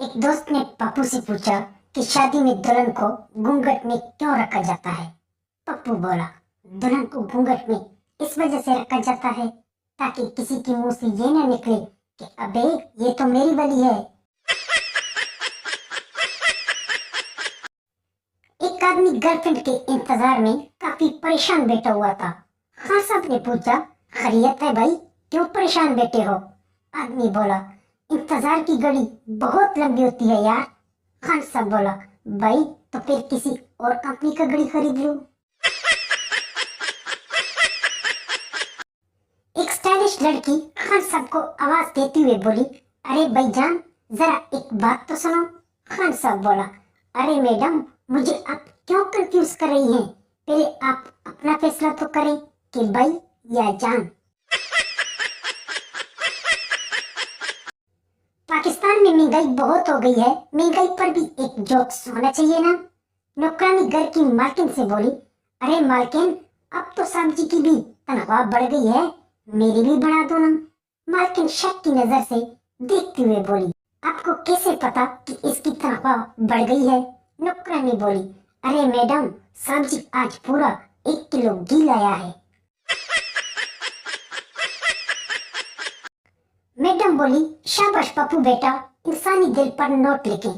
एक दोस्त ने पप्पू से पूछा कि शादी में दुल्हन को घूंघट में क्यों रखा जाता है। पप्पू बोला, दुल्हन को घूंघट में इस वजह से रखा जाता है ताकि किसी के मुंह से ये ना निकले कि अबे ये तो मेरी वाली है। एक आदमी गर्लफ्रेंड के इंतजार में काफी परेशान बैठा हुआ था। खान साहब ने पूछा, खैरियत है भाई, क्यों परेशान बैठे हो? आदमी बोला, इंतजार की घड़ी बहुत लंबी होती है यार। खान साहब बोला, भाई तो फिर किसी और कंपनी का घड़ी खरीद लो। एक स्टाइलिश लड़की खान साहब को आवाज देती हुए बोली, अरे भाईजान जरा एक बात तो सुनो। खान साहब बोला, अरे मैडम मुझे आप क्यों कंफ्यूज कर रही हैं? पहले आप अपना फैसला तो करें कि भाई या जान। पाकिस्तान में महंगाई बहुत हो गई है, महंगाई पर भी एक जोक्स होना चाहिए ना। नौकरानी घर की मालकिन से बोली, अरे मालकिन अब तो सब्जी की भी तनख्वाह बढ़ गई है, मेरी भी बढ़ा दो ना। मालकिन शक की नजर से देखते हुए बोली, आपको कैसे पता कि इसकी तनख्वाह बढ़ गई है? नौकरानी बोली, अरे मैडम सब्जी आज पूरा 1 किलो घी लाया है। मैडम बोली, शाबाश पप्पू बेटा, इंसानी दिल पर नोट लिखें।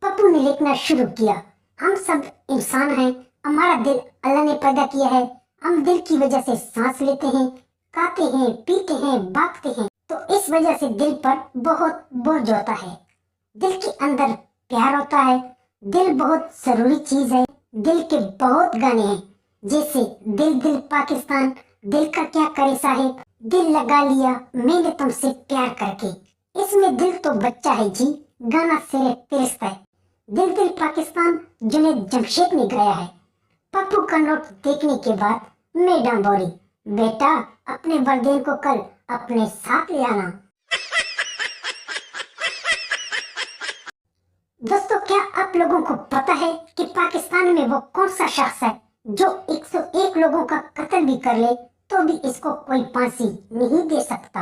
पप्पू ने लिखना शुरू किया, हम सब इंसान हैं, हमारा दिल अल्लाह ने पैदा किया है, हम दिल की वजह से सांस लेते हैं, खाते हैं, पीते हैं, भागते हैं, तो इस वजह से दिल पर बहुत बोझ होता है। दिल के अंदर प्यार होता है, दिल बहुत जरूरी चीज है। दिल के बहुत गाने हैं, जैसे दिल दिल पाकिस्तान, दिल का क्या करे साहिब, दिल लगा लिया मैंने तुमसे प्यार करके। इसमें दिल तो बच्चा है जी, गाना सिरे फिरिश्ता है। दिल दिल पाकिस्तान जुनैद जमशेद ने गाया है। पप्पू का नोट देखने के बाद मैडम बोली, बेटा अपने वरदेन को कल अपने साथ ले आना। दोस्तों, क्या आप लोगों को पता है कि पाकिस्तान में वो कौन सा शख्स है जो 101 लोगों का कत्ल भी कर ले तो भी इसको कोई फांसी नहीं दे सकता?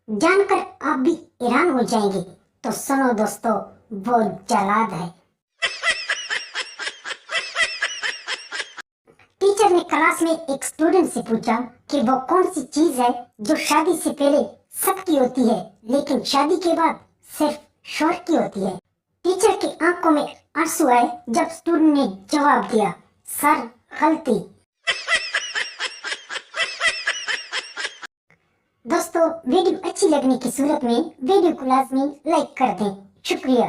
जानकर आप भी हैरान हो जाएंगे, तो सुनो दोस्तों, वो जलाद है। टीचर ने क्लास में एक स्टूडेंट से पूछा कि वो कौन सी चीज है जो शादी से पहले सबकी होती है लेकिन शादी के बाद सिर्फ शौहर की होती है। टीचर की आंखों में आंसू आए जब स्टूडेंट ने जवाब दिया, सर गलती। दोस्तों, वीडियो अच्छी लगने की सूरत में वीडियो को लाजमी लाइक कर दें, शुक्रिया।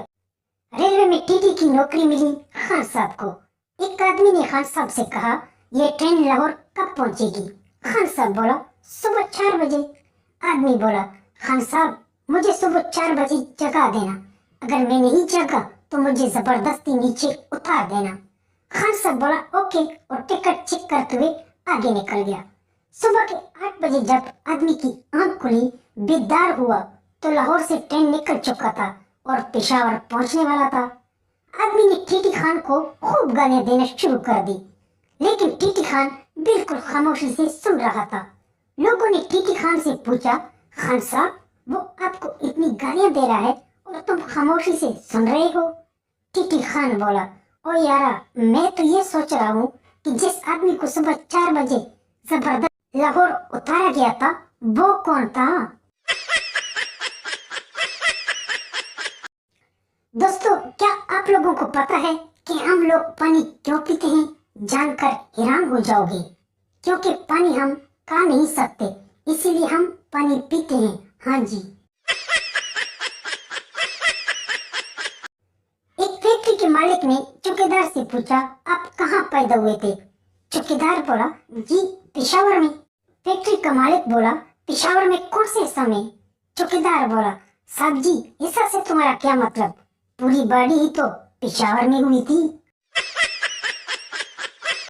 रेलवे में टीटी की नौकरी मिली खान साहब को। एक आदमी ने खान साहब से कहा, ये ट्रेन लाहौर कब पहुंचेगी? खान साहब बोला, सुबह 4 बजे। आदमी बोला, खान साहब मुझे सुबह 4 बजे जगा देना, अगर मैं नहीं जगा तो मुझे जबरदस्ती नीचे उतार देना। खान साहब बोला, ओके, और टिकट चेक करते हुए आगे निकल गया। सुबह के 8 बजे जब आदमी की आंख खुली, बेदार हुआ, तो लाहौर से ट्रेन निकल चुका था और पेशावर पहुंचने वाला था। आदमी ने टीटी खान को खूब गालियां देना शुरू कर दी, लेकिन टीटी खान बिल्कुल खामोशी से सुन रहा था। लोगों ने टीटी खान से पूछा, खान साहब वो आपको इतनी गालियां दे रहा है और तुम खामोशी से सुन रहे हो? टीटी खान बोला, ओ यारा, मैं तो ये सोच रहा हूँ कि जिस आदमी को सुबह 4 बजे जबरदस्त लाहौर उतारा गया था वो कौन था? दोस्तों, क्या आप लोगों को पता है कि हम लोग पानी क्यों पीते हैं? जानकर हैरान हो जाओगे, क्योंकि पानी हम खा नहीं सकते, इसीलिए हम पानी पीते हैं। हाँ जी। एक फैक्ट्री के मालिक ने चौकीदार से पूछा, आप कहाँ पैदा हुए थे? चौकीदार बोला, जी पेशावर में। फैक्ट्री का मालिक बोला, पेशावर में कौन से हिस्सा में? चौकीदार बोला, साहब जी हिस्सा से तुम्हारा क्या मतलब? पूरी बॉडी ही तो पेशावर में हुई थी।